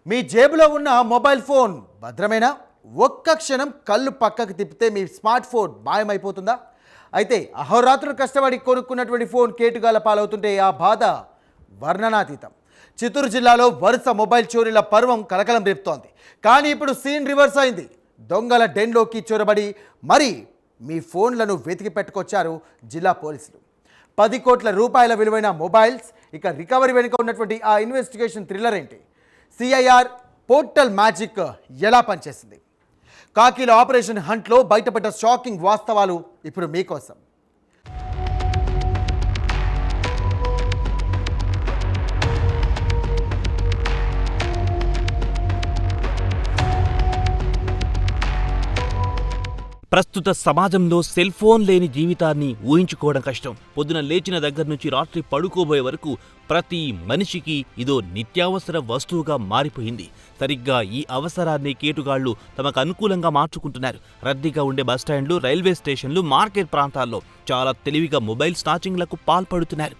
మీ జేబులో ఉన్న mobile phone భద్రమేనా? ఒక్క క్షణం కళ్ళు పక్కకు తిప్పితే మీ స్మార్ట్ ఫోన్ మాయమైపోతుందా? అయితే అహోరాత్రులు కష్టపడి కొనుక్కున్నటువంటి ఫోన్ కేటుగాల పాలవుతుంటే ఆ బాధ వర్ణనాతీతం. చిత్తూరు జిల్లాలో వరుస మొబైల్ చోరీల పర్వం కలకలం రేపుతోంది. కానీ ఇప్పుడు సీన్ రివర్స్ అయింది. దొంగల డెన్లోకి చొరబడి మరి మీ ఫోన్లను వెతికి పెట్టుకొచ్చారు జిల్లా పోలీసులు. 10 కోట్ల రూపాయల విలువైన మొబైల్స్. ఇక రికవరీ వెనుక ఉన్నటువంటి ఆ ఇన్వెస్టిగేషన్ థ్రిల్లర్ ఏంటి? సిఐఆర్ పోర్టల్ మ్యాజిక్ ఎలా పనిచేసింది? కాకిల ఆపరేషన్ హంట్లో బయటపడ్డ షాకింగ్ వాస్తవాలు ఇప్పుడు మీకోసం. ప్రస్తుత సమాజంలో సెల్ ఫోన్ లేని జీవితాన్ని ఊహించుకోవడం కష్టం. పొద్దున లేచిన దగ్గర నుంచి రాత్రి పడుకోబోయే వరకు ప్రతి మనిషికి ఇదో నిత్యావసర వస్తువుగా మారిపోయింది. సరిగ్గా ఈ అవసరాన్ని కేటుగాళ్లు తమకు అనుకూలంగా మార్చుకుంటున్నారు. రద్దీగా ఉండే బస్టాండ్లు, రైల్వే స్టేషన్లు, మార్కెట్ ప్రాంతాల్లో చాలా తెలివిగా మొబైల్ స్నాచింగ్లకు పాల్పడుతున్నారు.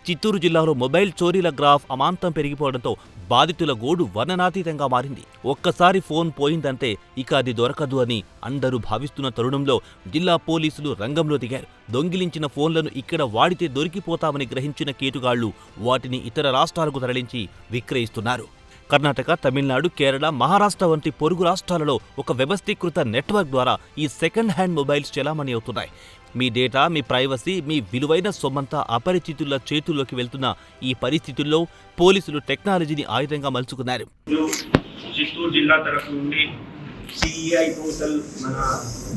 చిత్తూరు జిల్లాలో మొబైల్ చోరీల గ్రాఫ్ అమాంతం పెరిగిపోవడంతో బాధితుల గోడు వర్ణనాతీతంగా మారింది. ఒక్కసారి ఫోన్ పోయిందంటే ఇక అది దొరకదు అని అందరూ భావిస్తున్న తరుణంలో జిల్లా పోలీసులు రంగంలో దిగారు. దొంగిలించిన ఫోన్లను ఇక్కడ వాడితే దొరికిపోతామని గ్రహించిన కేటుగాళ్లు వాటిని ఇతర రాష్ట్రాలకు తరలించి విక్రయిస్తున్నారు. కర్ణాటక, తమిళనాడు, కేరళ, మహారాష్ట్ర వంటి పొరుగు రాష్ట్రాలలో ఒక వ్యవస్థీకృత నెట్వర్క్ ద్వారా ఈ సెకండ్ హ్యాండ్ మొబైల్స్ చెలామణి అవుతున్నాయి. మీ డేటా, మీ ప్రైవసీ, మీ విలువైన సొమ్మంతా అపరిచితుల చేతుల్లోకి వెళ్తున్న ఈ పరిస్థితుల్లో పోలీసులు టెక్నాలజీని ఆయుధంగా మలుచుకున్నారు. చిత్తూరు జిల్లా తరఫు నుండి సిఐ పోర్టల్ మన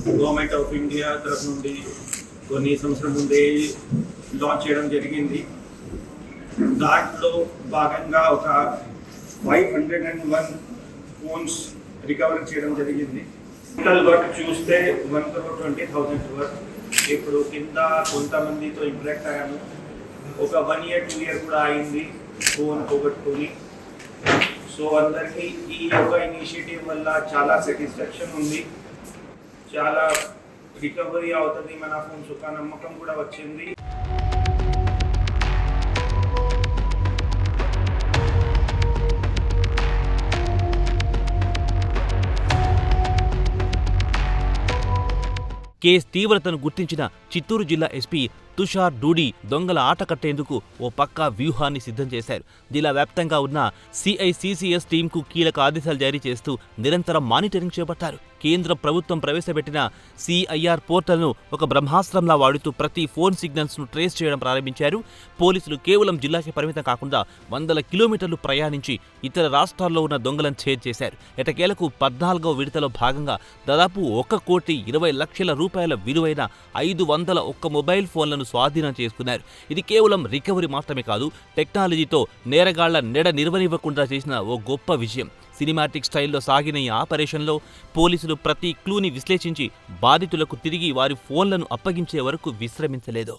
గవర్నమెంట్ ఆఫ్ ఇండియా తరఫు నుండి కొన్ని సంవత్సరం ముందే లాంచ్ చేయడం జరిగింది. దాంట్లో భాగంగా ఒక 501 ఫోన్స్ రికవర్ చేయడం జరిగింది. టోటల్ వర్క్ చూస్తే 1,20,000 వర్క్. ఇప్పుడు కింద కొంతమందితో ఇంటరాక్ట్ అయ్యాము. ఒక 1 year 2 year కూడా అయింది ఫోన్ పోగొట్టుకొని. సో అందరికీ ఈ యొక్క ఇనిషియేటివ్ వల్ల చాలా సాటిస్ఫాక్షన్ ఉంది. చాలా రికవరీ అవుతుంది మన ఫోన్స్, ఒక నమ్మకం కూడా వచ్చింది. కేసు తీవ్రతను గుర్తించిన చిత్తూరు జిల్లా ఎస్పీ తుషార్ డూడి దొంగల ఆట కట్టేందుకు ఓ పక్కా వ్యూహాన్ని సిద్ధం చేశారు. జిల్లా వ్యాప్తంగా ఉన్న సిఐసిసిఎస్ టీంకు కీలక ఆదేశాలు జారీ చేస్తూ నిరంతరం మానిటరింగ్ చేపట్టారు. కేంద్ర ప్రభుత్వం ప్రవేశపెట్టిన సిఐఆర్ పోర్టల్ను ఒక బ్రహ్మాస్త్రంలా వాడుతూ ప్రతి ఫోన్ సిగ్నల్స్ను ట్రేస్ చేయడం ప్రారంభించారు. పోలీసులు కేవలం జిల్లాకి పరిమితం కాకుండా 100 కిలోమీటర్లు ప్రయాణించి ఇతర రాష్ట్రాల్లో ఉన్న దొంగలను ఛేద్ చేశారు. ఎటకేలకు 14వ విడతలో భాగంగా దాదాపు 1,20,00,000 రూపాయల విలువైన 501 మొబైల్ ఫోన్లను స్వాధీనం చేసుకున్నారు. ఇది కేవలం రికవరీ మాత్రమే కాదు, టెక్నాలజీతో నేరగాళ్ల నెడ నిర్వనివ్వకుండా చేసిన ఓ గొప్ప విజయం. సినిమాటిక్ స్టైల్లో సాగిన ఈ ఆపరేషన్లో పోలీసులు ప్రతి క్లూని విశ్లేషించి బాధితులకు తిరిగి వారి ఫోన్లను అప్పగించే వరకు విశ్రమించలేదు.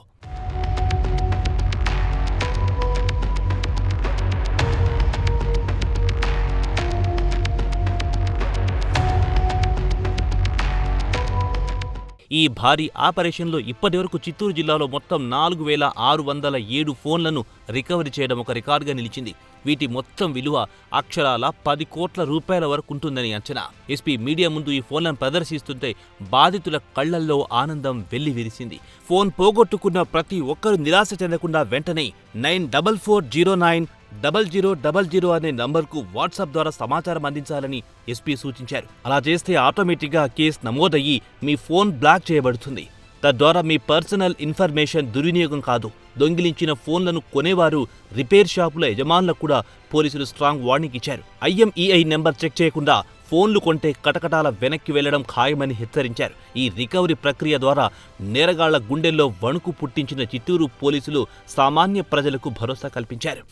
ఈ భారీ ఆపరేషన్లో ఇప్పటివరకు చిత్తూరు జిల్లాలో మొత్తం 4,607 ఫోన్లను రికవరీ చేయడం ఒక రికార్డుగా నిలిచింది. వీటి మొత్తం విలువ అక్షరాల 10 కోట్ల రూపాయల వరకు ఉంటుందని అంచనా. ఎస్పీ మీడియా ముందు ఈ ఫోన్లను ప్రదర్శిస్తుంటే బాధితుల కళ్లల్లో ఆనందం వెల్లివిరిసింది. ఫోన్ పోగొట్టుకున్న ప్రతి ఒక్కరూ నిరాశ చెందకుండా వెంటనే 94490000 అనే నంబర్కు వాట్సాప్ ద్వారా సమాచారం అందించాలని ఎస్పీ సూచించారు. అలా చేస్తే ఆటోమేటిక్గా కేసు నమోదయ్యి మీ ఫోన్ బ్లాక్ చేయబడుతుంది. తద్వారా మీ పర్సనల్ ఇన్ఫర్మేషన్ దుర్వినియోగం కాదు. దొంగిలించిన ఫోన్లను కొనేవారు, రిపేర్ షాపుల యజమానులకు కూడా పోలీసులు స్ట్రాంగ్ వార్నింగ్ ఇచ్చారు. IMEI నెంబర్ చెక్ చేయకుండా ఫోన్లు కొంటే కటకటాల వెనక్కి వెళ్లడం ఖాయమని హెచ్చరించారు. ఈ రికవరీ ప్రక్రియ ద్వారా నేరగాళ్ల గుండెల్లో వణుకు పుట్టించిన చిత్తూరు పోలీసులు సామాన్య ప్రజలకు భరోసా కల్పించారు.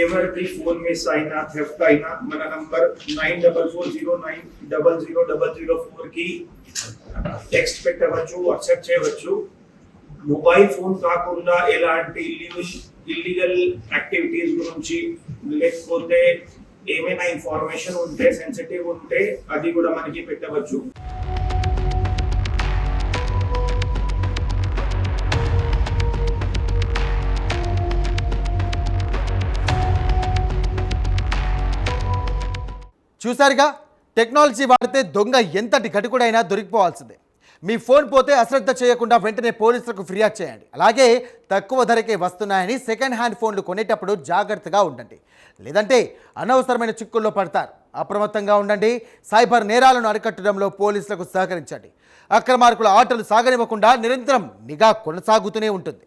ఎవరికి ఫోన్ మిస్ అయినా, థెఫ్ట్ అయినా మన నంబర్ 9440900004 కి టెక్స్ట్ పెట్టవచ్చు, వాట్సాప్ చేయవచ్చు. మొబైల్ ఫోన్ కాకుండా ఎలాంటి ఇల్లీగల్ యాక్టివిటీస్ గురించి లేకపోతే ఏమైనా ఇన్ఫర్మేషన్ ఉంటే, సెన్సిటివ్ ఉంటే అది కూడా మనకి పెట్టవచ్చు. చూసారుగా, టెక్నాలజీ వాడితే దొంగ ఎంతటి ఘటకుడైనా దొరికిపోవాల్సిందే. మీ ఫోన్ పోతే అశ్రద్ధ చేయకుండా వెంటనే పోలీసులకు ఫిర్యాదు చేయండి. అలాగే తక్కువ ధరకే వస్తున్నాయని సెకండ్ హ్యాండ్ ఫోన్లు కొనేటప్పుడు జాగ్రత్తగా ఉండండి, లేదంటే అనవసరమైన చిక్కుల్లో పడతారు. అప్రమత్తంగా ఉండండి. సైబర్ నేరాలను అరికట్టడంలో పోలీసులకు సహకరించండి. అక్రమార్కుల ఆటలు సాగనివ్వకుండా నిరంతరం నిఘా కొనసాగుతూనే ఉంటుంది.